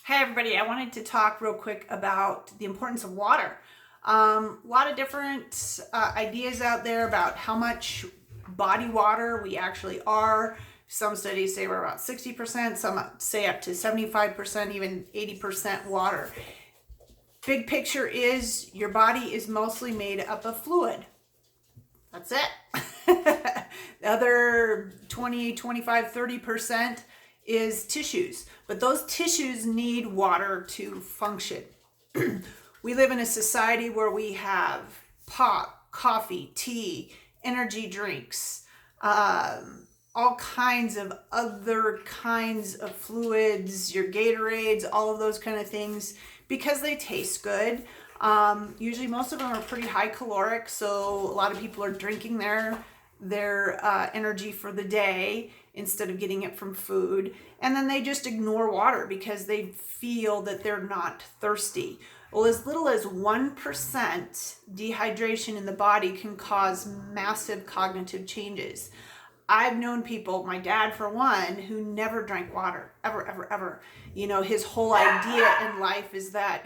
Hey everybody, I wanted to talk real quick about the importance of water. A lot of different ideas out there about how much body water we actually are. Some studies say we're about 60%, some say up to 75%, even 80% water. Big picture is your body is mostly made up of fluid. That's it. The other 20, 25, 30% is tissues, but those tissues need water to function. We live in a society where we have pop, coffee, tea, energy drinks, all kinds of other kinds of fluids, your Gatorades, all of those kind of things, because they taste good. Usually most of them are pretty high caloric, so a lot of people are drinking their energy for the day instead of getting it from food, and then they just ignore water because they feel that they're not thirsty. Well, as little as 1% dehydration in the body can cause massive cognitive changes. I've known people, my dad for one, who never drank water, ever. You know, his whole idea in life is that,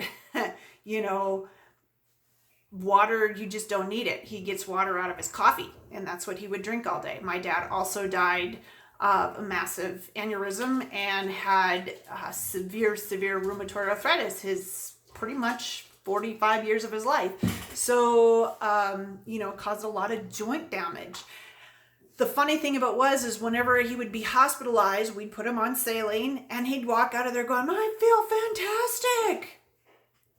water, you just don't need it. He gets water out of his coffee, and that's what he would drink all day. My dad also died of a massive aneurysm and had severe rheumatoid arthritis his pretty much 45 years of his life. So, caused a lot of joint damage. The funny thing about is whenever he would be hospitalized, we'd put him on saline and he'd walk out of there going, I feel fantastic.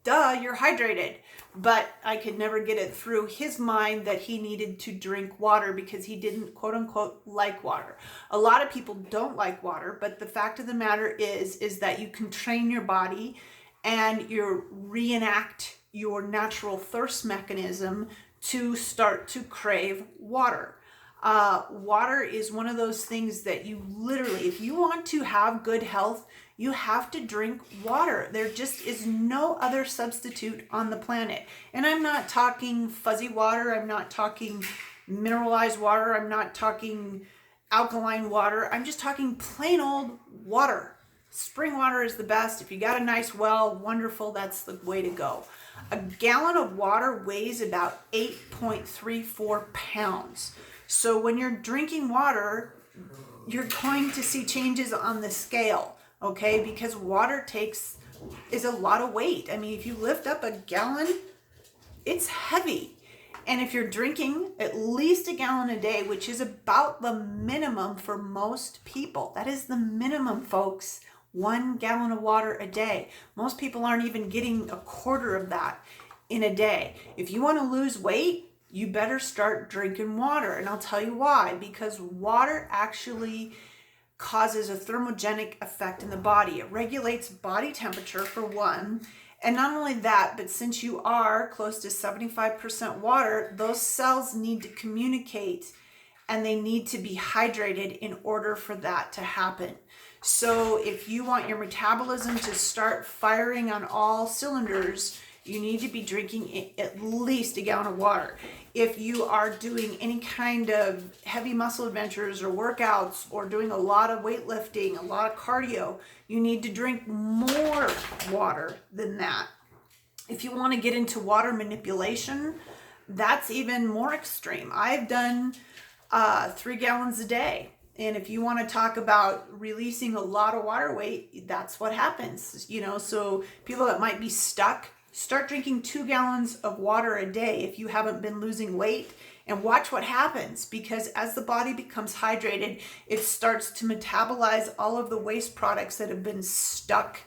Duh, you're hydrated. But I could never get it through his mind that he needed to drink water because he didn't, quote unquote, like water. A lot of people don't like water, but the fact of the matter is that you can train your body and you reenact your natural thirst mechanism to start to crave water. Water is one of those things that you literally, if you want to have good health, you have to drink water. There just is no other substitute on the planet. And I'm not talking fuzzy water. I'm not talking mineralized water. I'm not talking alkaline water. I'm just talking plain old water. Spring water is the best. If you got a nice well, wonderful, that's the way to go. A gallon of water weighs about 8.34 pounds. So when you're drinking water, you're going to see changes on the scale, okay? Because water is a lot of weight. I mean, if you lift up a gallon, it's heavy. And if you're drinking at least a gallon a day, which is about the minimum for most people, that is the minimum, folks, 1 gallon of water a day. Most people aren't even getting a quarter of that in a day. If you want to lose weight, you better start drinking water. And I'll tell you why. Because water actually causes a thermogenic effect in the body. It regulates body temperature for one. And not only that, but since you are close to 75% water, those cells need to communicate and they need to be hydrated in order for that to happen. So if you want your metabolism to start firing on all cylinders, you need to be drinking at least a gallon of water. If you are doing any kind of heavy muscle adventures or workouts or doing a lot of weightlifting, a lot of cardio, you need to drink more water than that. If you want to get into water manipulation, that's even more extreme. I've done 3 gallons a day. And if you want to talk about releasing a lot of water weight, that's what happens. So people that might be stuck, start drinking 2 gallons of water a day if you haven't been losing weight, and watch what happens, because as the body becomes hydrated, it starts to metabolize all of the waste products that have been stuck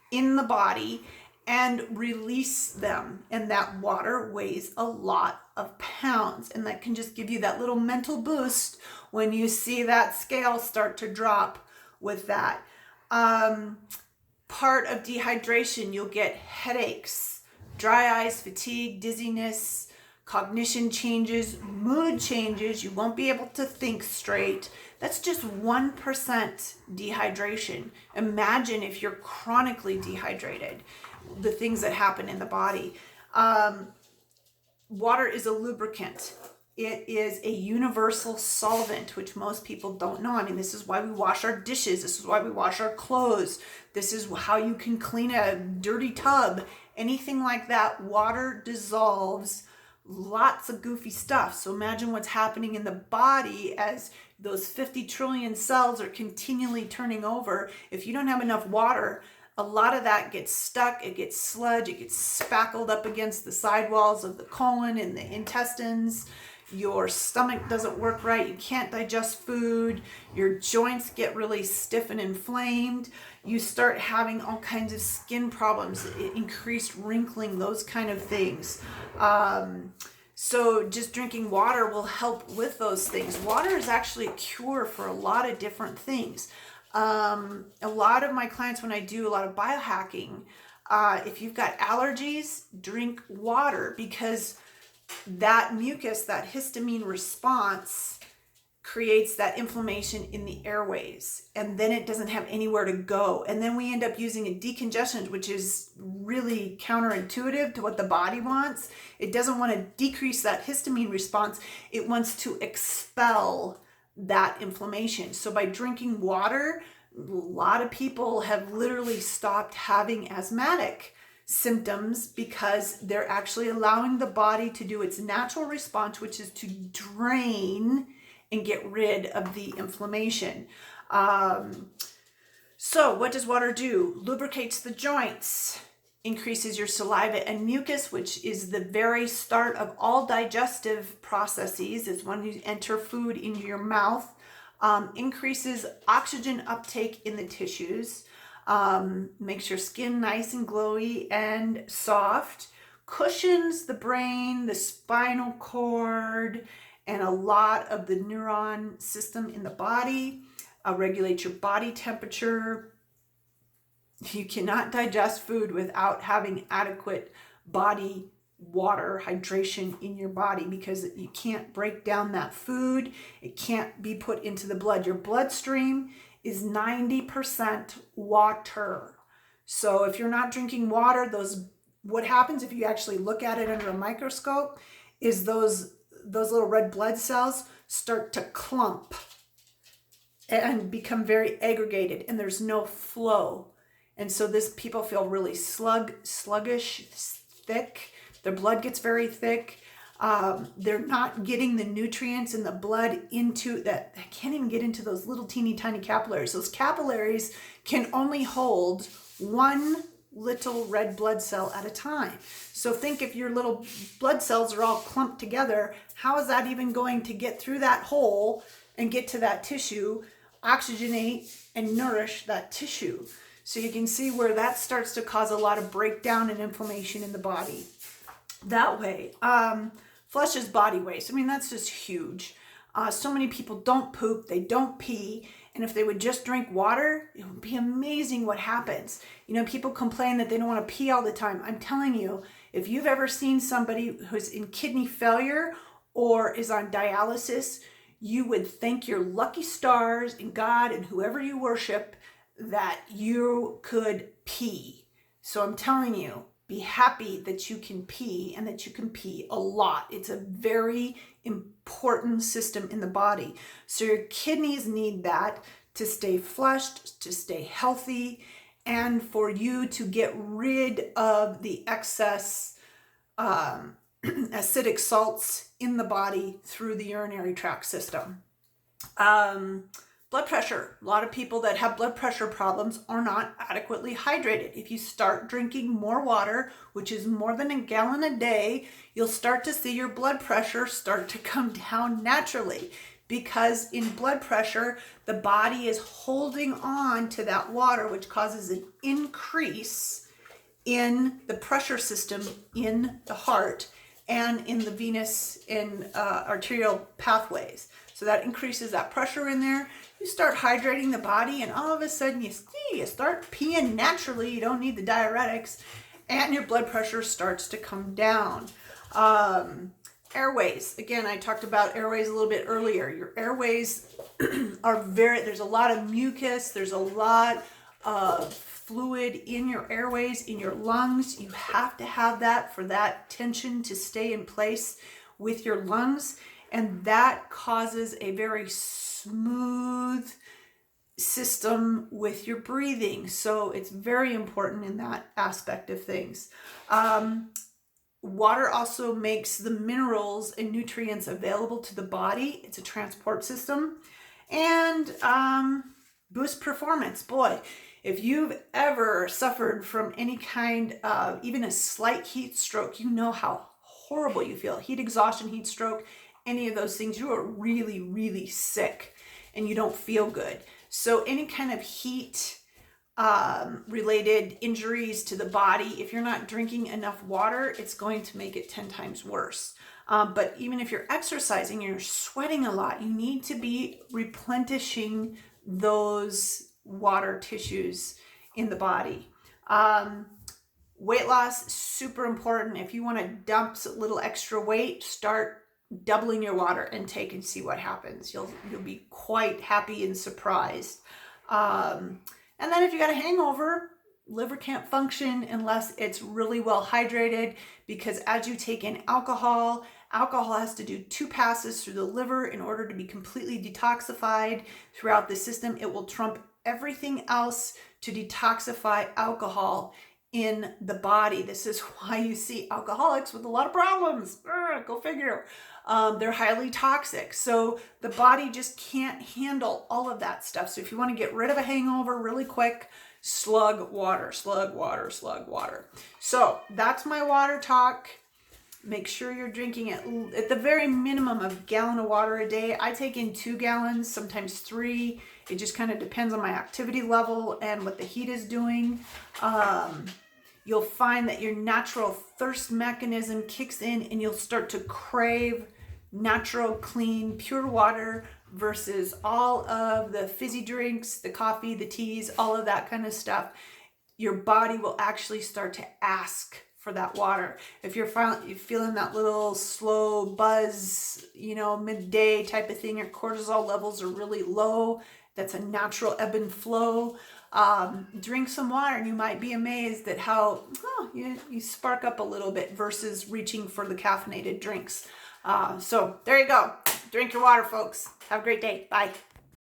in the body and release them. And that water weighs a lot of pounds, and that can just give you that little mental boost when you see that scale start to drop with that. Part of dehydration, you'll get headaches, dry eyes, fatigue, dizziness, cognition changes, mood changes. You won't be able to think straight. That's just 1% dehydration. Imagine if you're chronically dehydrated, the things that happen in the body. Water is a lubricant. It is a universal solvent, which most people don't know. I mean, this is why we wash our dishes. This is why we wash our clothes. This is how you can clean a dirty tub. Anything like that, water dissolves lots of goofy stuff. So imagine what's happening in the body as those 50 trillion cells are continually turning over. If you don't have enough water, a lot of that gets stuck, it gets sludge, it gets spackled up against the sidewalls of the colon and the intestines. Your stomach doesn't work right, you can't digest food, your joints get really stiff and inflamed, you start having all kinds of skin problems, increased wrinkling, those kind of things. So just drinking water will help with those things. Water is actually a cure for a lot of different things. A lot of my clients, when I do a lot of biohacking, if you've got allergies, drink water, because that mucus, that histamine response creates that inflammation in the airways, and then it doesn't have anywhere to go. And then we end up using a decongestant, which is really counterintuitive to what the body wants. It doesn't want to decrease that histamine response. It wants to expel that inflammation. So by drinking water, a lot of people have literally stopped having asthmatic symptoms because they're actually allowing the body to do its natural response, which is to drain and get rid of the inflammation. So what does water do? Lubricates the joints, increases your saliva and mucus, which is the very start of all digestive processes. It's when you enter food into your mouth. Increases oxygen uptake in the tissues, makes your skin nice and glowy and soft, cushions the brain, the spinal cord, and a lot of the neuron system in the body, regulates your body temperature. You cannot digest food without having adequate body water, hydration in your body, because you can't break down that food. It can't be put into the blood. Your bloodstream is 90% water. So if you're not drinking water, what happens if you actually look at it under a microscope is those little red blood cells start to clump and become very aggregated, and there's no flow. And so people feel really sluggish, thick. Their blood gets very thick. They're not getting the nutrients in the blood into that. They can't even get into those little teeny tiny capillaries. Those capillaries can only hold one little red blood cell at a time. So think, if your little blood cells are all clumped together, how is that even going to get through that hole and get to that tissue, oxygenate and nourish that tissue? So you can see where that starts to cause a lot of breakdown and inflammation in the body. That way, flushes body waste. I mean, that's just huge. So many people don't poop, they don't pee, and if they would just drink water, it would be amazing what happens. You know, people complain that they don't want to pee all the time. I'm telling you, if you've ever seen somebody who's in kidney failure or is on dialysis, you would thank your lucky stars and God and whoever you worship that you could pee. So I'm telling you, be happy that you can pee, and that you can pee a lot. It's a very important system in the body. So your kidneys need that to stay flushed, to stay healthy, and for you to get rid of the excess acidic salts in the body through the urinary tract system. Blood pressure. A lot of people that have blood pressure problems are not adequately hydrated. If you start drinking more water, which is more than a gallon a day, you'll start to see your blood pressure start to come down naturally, because in blood pressure, the body is holding on to that water, which causes an increase in the pressure system in the heart and in the venous and arterial pathways. So that increases that pressure in there. You start hydrating the body, and all of a sudden you start peeing naturally. You don't need the diuretics, and your blood pressure starts to come down. Airways. Again, I talked about airways a little bit earlier. Your airways there's a lot of mucus. There's a lot of fluid in your airways, in your lungs. You have to have that for that tension to stay in place with your lungs. And that causes a very smooth system with your breathing. So it's very important in that aspect of things. Water also makes the minerals and nutrients available to the body. It's a transport system. And boost performance. Boy, if you've ever suffered from any kind of even a slight heat stroke, you know how horrible you feel. Heat exhaustion, heat stroke, any of those things, you are really, really sick and you don't feel good. So any kind of heat related injuries to the body, if you're not drinking enough water, it's going to make it 10 times worse. But even if you're exercising, you're sweating a lot, you need to be replenishing those water tissues in the body. Weight loss, super important. If you want to dump a little extra weight, start doubling your water intake and see what happens. You'll be quite happy and surprised. And then if you got a hangover, liver can't function unless it's really well hydrated, because as you take in alcohol has to do 2 passes through the liver in order to be completely detoxified throughout the system. It will trump everything else to detoxify alcohol in the body. This is why you see alcoholics with a lot of problems. Go figure. They're highly toxic. So the body just can't handle all of that stuff. So if you want to get rid of a hangover really quick, slug water, slug water, slug water. So that's my water talk. Make sure you're drinking at the very minimum a gallon of water a day. I take in 2 gallons, sometimes 3. It just kind of depends on my activity level and what the heat is doing. You'll find that your natural thirst mechanism kicks in and you'll start to crave natural, clean, pure water versus all of the fizzy drinks, the coffee, the teas, all of that kind of stuff. Your body will actually start to ask for that water. If you're feeling that little slow buzz, midday type of thing, your cortisol levels are really low, that's a natural ebb and flow. Drink some water and you might be amazed at how you spark up a little bit versus reaching for the caffeinated drinks. So there you go. Drink your water, folks. Have a great day. Bye.